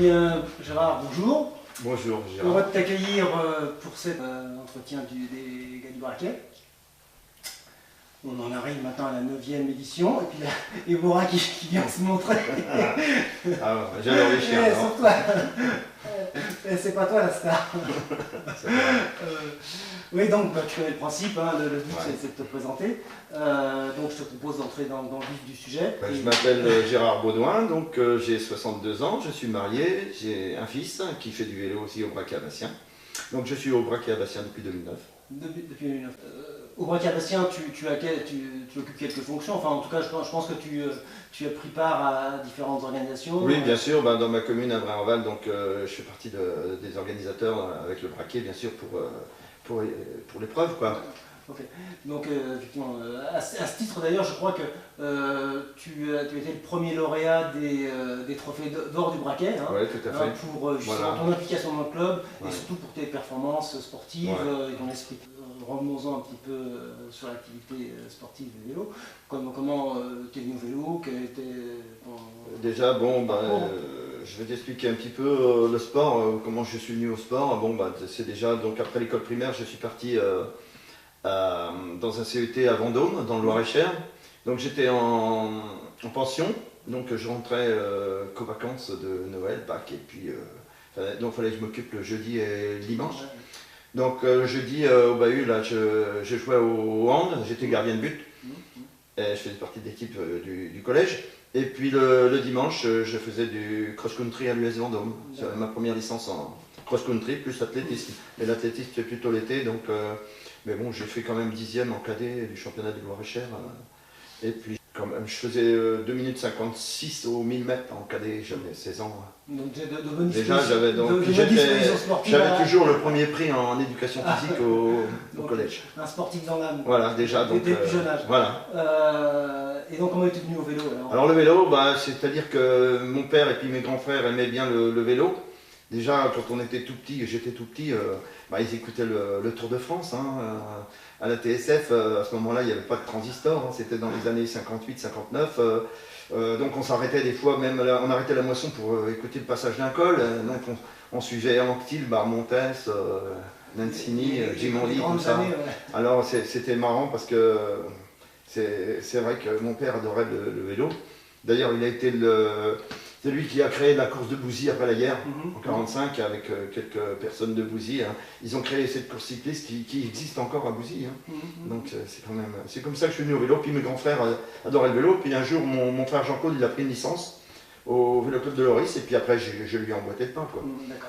bien, Gérard, bonjour. Bonjour Gérard. On va t'accueillir pour cet entretien des gars du braquet. On en arrive maintenant à la 9e édition, et puis là, Ebora qui vient se montrer. Ah, j'adore les chiens. Sur toi. C'est pas toi la star. Oui, donc tu connais le principe, hein, le but c'est de te présenter. Donc je te propose d'entrer dans le vif du sujet. Je m'appelle Gérard Baudouin, donc j'ai 62 ans, je suis marié, j'ai un fils qui fait du vélo aussi au braquet à Bastien. Donc je suis au braquet à Bastien depuis 2009. Depuis 2009. Au braquet à Bastien, tu occupes quelques fonctions, enfin en tout cas je pense que tu as pris part à différentes organisations. Oui, bien sûr, dans ma commune à Bray-en-Val, donc je fais partie des organisateurs avec le braquet, bien sûr, pour l'épreuve, quoi. Ok, donc effectivement, à ce titre d'ailleurs, je crois que tu as été le premier lauréat des trophées d'or du braquet, hein, oui, tout à fait. Pour justement ton implication dans le club et surtout pour tes performances sportives et ton esprit. Revenons-en un petit peu sur l'activité sportive du vélo. Comment tu es venu au vélo? Quel était ton... Déjà, je vais t'expliquer un petit peu le sport, comment je suis venu au sport. C'est déjà, donc après l'école primaire, je suis parti dans un CET à Vendôme, dans le Loir-et-Cher. Donc j'étais en pension, donc je rentrais qu'aux vacances de Noël, Pâques, et puis donc il fallait que je m'occupe le jeudi et le dimanche. Donc jeudi au bahut, là, je jouais au hand, j'étais gardien de but, et je faisais partie de l'équipe du collège. Et puis le dimanche, je faisais du cross-country à l'US Vendôme. J'avais ma première licence en cross-country plus athlétisme. Mais l'athlétisme c'est plutôt l'été, donc mais bon, j'ai fait quand même 10e en cadet du championnat du Loir-et-Cher. Et puis quand même, je faisais 2 minutes 56 au 1000 mètres en cadet, j'avais 16 ans. Donc déjà, j'avais toujours le premier prix en éducation physique au collège. Un sportif dans l'âme. Voilà, déjà. Dès plus jeune âge. Voilà. Et donc comment es-tu venu au vélo alors le vélo, c'est-à-dire que mon père et puis mes grands frères aimaient bien le vélo. Déjà, quand on était tout petit, j'étais tout petit, ils écoutaient le Tour de France à la TSF. À ce moment-là, il n'y avait pas de transistor, hein, c'était dans les années 58-59. Donc on s'arrêtait des fois, même on arrêtait la moisson pour écouter le passage d'un col. Donc on suivait Anctil, Barmontes, Nancini, Gimondi, tout ça. Alors c'était marrant parce que c'est vrai que mon père adorait le vélo. D'ailleurs, il a été c'est lui qui a créé la course de Bouzy après la guerre, en 1945, avec quelques personnes de Bouzy. Hein. Ils ont créé cette course cycliste qui existe encore à Bouzy. Hein. Donc c'est comme ça que je suis venu au vélo. Puis mes grands frères adoraient le vélo. Puis un jour, mon frère Jean-Claude, il a pris une licence au vélo club de Loris. Et puis après, je lui ai emboîté le pain.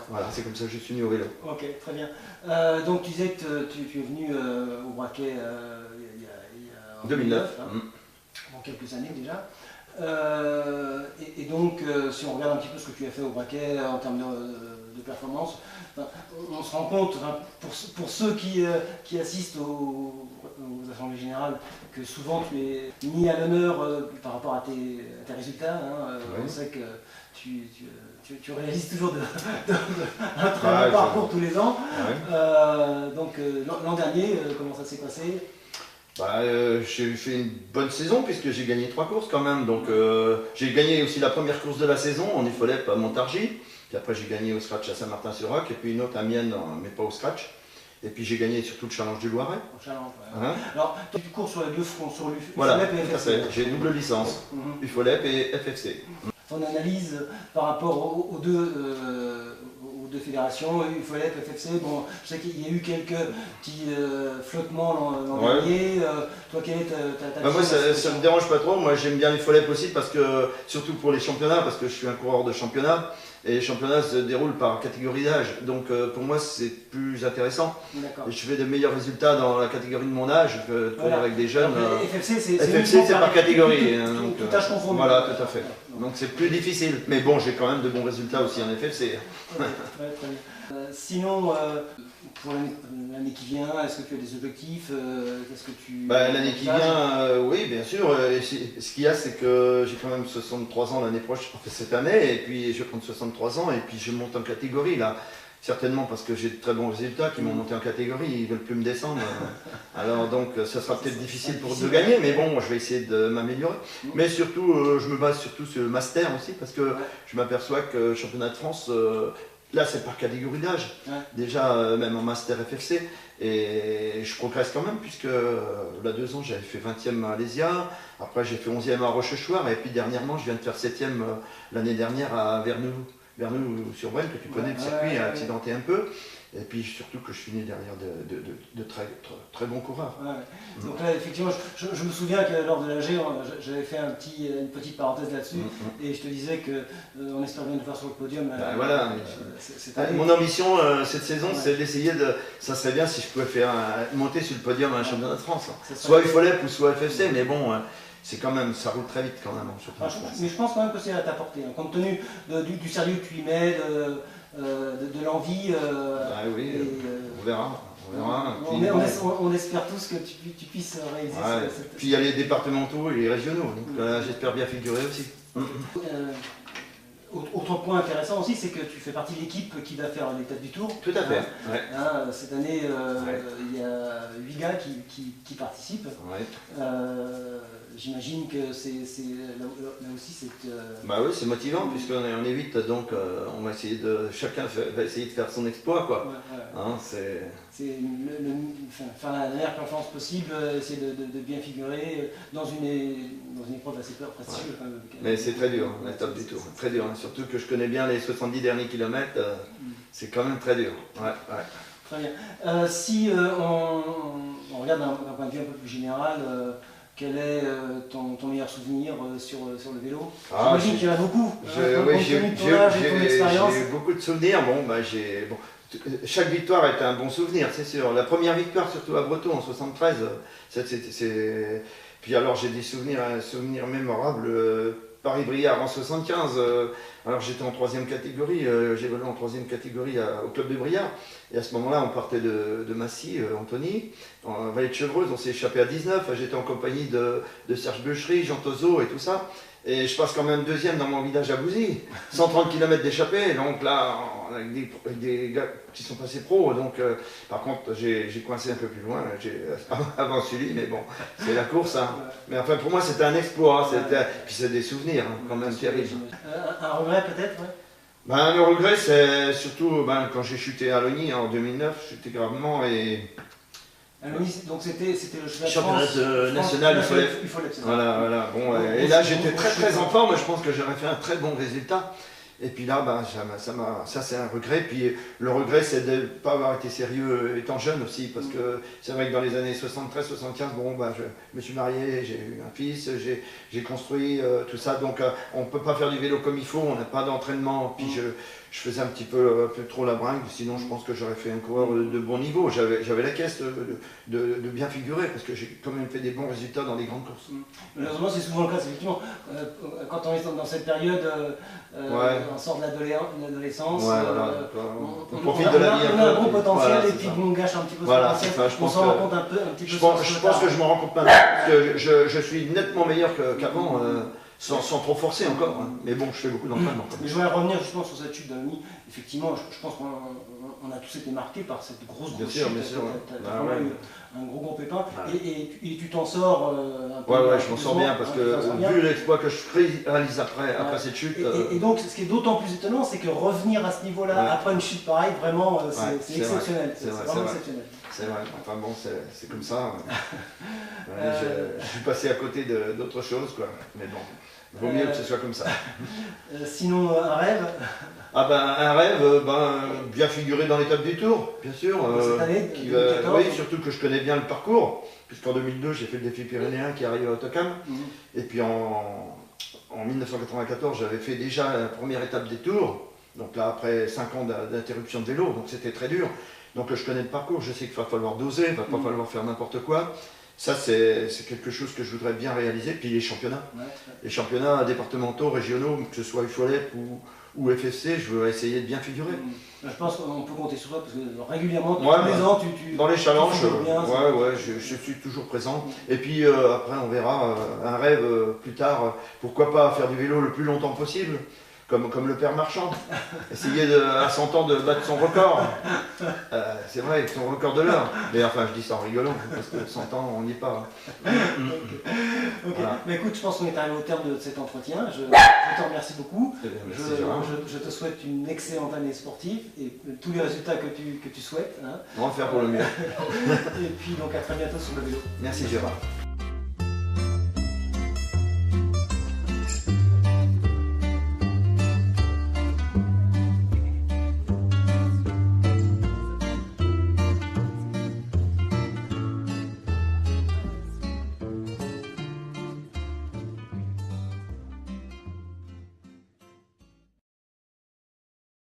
Voilà, c'est comme ça que je suis venu au vélo. Ok, très bien. Donc tu disais que tu es venu au braquet il y a en 2009. En quelques années déjà. Et donc, si on regarde un petit peu ce que tu as fait au braquet en termes de performance, on se rend compte, pour ceux qui assistent aux assemblées générales, que souvent tu es mis à l'honneur par rapport à tes résultats. Hein, on sait que tu réalises toujours un très bon parcours tous les ans. Donc l'an dernier, comment ça s'est passé? J'ai fait une bonne saison puisque j'ai gagné 3 courses quand même. Donc j'ai gagné aussi la première course de la saison en Effolep à Montargis. Puis après j'ai gagné au scratch à Saint-Martin-sur-Roc et puis une autre à Mienne, mais pas au scratch. Et puis j'ai gagné surtout le challenge du Loiret. Alors tu cours sur les deux fronts, sur l'UFOLEP et FFC. Tout à fait. J'ai double licence, UFOLEP et FFC. Ton analyse par rapport aux deux fédérations, UFOLEP, FFC, bon, je sais qu'il y a eu quelques petits flottements l'an dernier. Toi, quelle est ta moi, ça ne me dérange pas trop. Moi, j'aime bien l'UFOLEP aussi, parce que, surtout pour les championnats, parce que je suis un coureur de championnat. Et les championnats se déroulent par catégorie d'âge. Donc, pour moi, c'est plus intéressant. Et je fais de meilleurs résultats dans la catégorie de mon âge que courir avec des jeunes. FFC, c'est par catégorie. Tout âge confondu. Voilà, tout à fait. Donc c'est plus difficile. Mais bon, j'ai quand même de bons résultats aussi en FFC. Très bien. Sinon, pour l'année qui vient, est-ce que tu as des objectifs? L'année qui vient, oui, bien sûr. Ce qu'il y a, c'est que j'ai quand même 63 ans l'année prochaine, cette année, et puis je vais prendre 63 ans, et puis je monte en catégorie là. certainement parce que j'ai de très bons résultats, qui m'ont monté en catégorie, ils ne veulent plus me descendre. Alors donc ça sera peut-être difficile pour eux de gagner, mais bon, je vais essayer de m'améliorer. Mais surtout, je me base surtout sur le master aussi, parce que je m'aperçois que le championnat de France, là c'est par catégorie d'âge, déjà même en master FFC, et je progresse quand même, puisque là 2 ans j'avais fait 20e à Alésia, après j'ai fait 11e à Rochechouart, et puis dernièrement je viens de faire 7e l'année dernière à Vernoux-sur-Brenne, que tu connais, le circuit a accidenté un peu. Et puis surtout que je finis derrière de très bons coureurs. Donc là, effectivement, je me souvien que lors de l'AG, j'avais fait une petite parenthèse là-dessus, et je te disais qu'on espère bien le faire sur le podium. Voilà. Mon ambition cette saison, c'est d'essayer de... Ça serait bien si je pouvais faire monter sur le podium à un championnat de France. Soit UFOLEP ou soit FFC, mais bon... c'est quand même, ça roule très vite quand même. Mais je pense quand même que c'est à ta portée, hein, compte tenu du sérieux que tu y mets, de l'envie. Oui, on verra. On espère tous que tu puisses réaliser cette... Puis il y a les départementaux et les régionaux, donc j'espère bien figurer aussi. Autre point intéressant aussi, c'est que tu fais partie de l'équipe qui va faire l'étape du Tour. Tout à fait. Cette année, il y a 8 gars qui participent. J'imagine que là aussi c'est... Bah oui, c'est motivant puisqu'on est 8, donc on va essayer chacun va essayer de faire son exploit, quoi. C'est faire la meilleure performance possible, essayer de bien figurer dans une épreuve assez prestigieuse. Mais c'est très dur, l'étape du Tour, très dur. Surtout que je connais bien les 70 derniers kilomètres, c'est quand même très dur. Très bien. Si on regarde d'un point de vue un peu plus général, quel est ton meilleur souvenir sur le vélo? J'imagine qu'il y en a beaucoup. J'ai beaucoup de souvenirs. Chaque victoire est un bon souvenir, c'est sûr. La première victoire, surtout à Breton en 73, puis alors j'ai des souvenirs mémorables. Paris-Briard en 75, alors j'étais en 3e catégorie, j'ai volé en 3e catégorie au club de Briard, et à ce moment-là on partait de Massy, Antony, en Vallée de Chevreuse, on s'est échappé à 19, j'étais en compagnie de Serge Beuchery, Jean Tozeau et tout ça, et je passe quand même 2e dans mon village à Bouzy, 130 km d'échappée, donc là, avec des gars qui sont passés pro, donc par contre j'ai coincé un peu plus loin, j'ai avant Sully, mais bon, c'est la course, hein. Mais enfin pour moi c'était un exploit, puis c'est des souvenirs quand même terribles. Un regret peut-être, Le regret c'est surtout quand j'ai chuté à Logny en 2009, j'étais gravement et... Donc c'était le championnat national UFOLEP. Voilà. Bon, et là j'étais très en forme, je pense que j'aurais fait un très bon résultat. Et puis là, ça c'est un regret. Puis le regret, c'est de ne pas avoir été sérieux étant jeune aussi, parce que c'est vrai que dans les années 73-75, je me suis marié, j'ai eu un fils, j'ai construit tout ça. Donc on ne peut pas faire du vélo comme il faut, on n'a pas d'entraînement. Puis je faisais un peu trop la bringue, sinon je pense que j'aurais fait un coureur de bon niveau. J'avais la caisse de bien figurer, parce que j'ai quand même fait des bons résultats dans les grandes courses. Malheureusement, c'est souvent le cas, effectivement. Quand on est dans cette période, on sort de l'adolescence, on profite de la vie. On a un bon potentiel et puis on gâche un petit peu son potentiel. On s'en rend compte un petit peu. Je pense que je me rends compte maintenant, parce que je suis nettement meilleur qu'avant. Sans trop forcer encore, hein. Mais bon, je fais beaucoup d'entraînement. Mais je voudrais revenir justement sur cette chute d'Alogny. Effectivement, je pense qu'on a tous été marqués par cette grosse chute. Bien sûr. Tu as vraiment eu un gros pépin. Et tu t'en sors un peu. Je m'en sors bien parce que vu l'exploit que je réalise après cette chute. Et donc, ce qui est d'autant plus étonnant, c'est que revenir à ce niveau-là après une chute pareille, vraiment, c'est exceptionnel. C'est vraiment exceptionnel. C'est vrai, enfin bon, c'est comme ça. Je suis passé à côté d'autres choses, quoi. Mais bon, vaut mieux que ce soit comme ça. Sinon, un rêve? Un rêve, bien figuré dans l'étape du Tour, bien sûr. Cette année, 2014. Oui, surtout que je connais bien le parcours, puisqu'en 2002, j'ai fait le défi pyrénéen qui arrive à Otakam. Et puis en 1994, j'avais fait déjà la première étape des Tours. Donc là, après 5 ans d'interruption de vélo, donc c'était très dur. Donc je connais le parcours, je sais qu'il va falloir doser, il ne va pas falloir faire n'importe quoi. Ça, c'est quelque chose que je voudrais bien réaliser. Puis les championnats. Les championnats départementaux, régionaux, que ce soit UFOLEP ou FFC, je veux essayer de bien figurer. Je pense qu'on peut compter sur toi, parce que régulièrement, tous les ans, dans les challenges, je suis toujours présent. Et puis après, on verra un rêve plus tard. Pourquoi pas faire du vélo le plus longtemps possible? comme le père Marchand. Essayer à 100 ans de battre son record. C'est vrai, son record de l'heure. Mais enfin, je dis ça en rigolant, parce que 100 ans, on n'y est pas. Ok. Voilà. Mais écoute, je pense qu'on est arrivé au terme de cet entretien. Je te remercie beaucoup. Je te souhaite une excellente année sportive et tous les résultats que tu souhaites. Hein. On va faire pour le mieux. Et puis donc à très bientôt sur le vélo. Merci Gérard.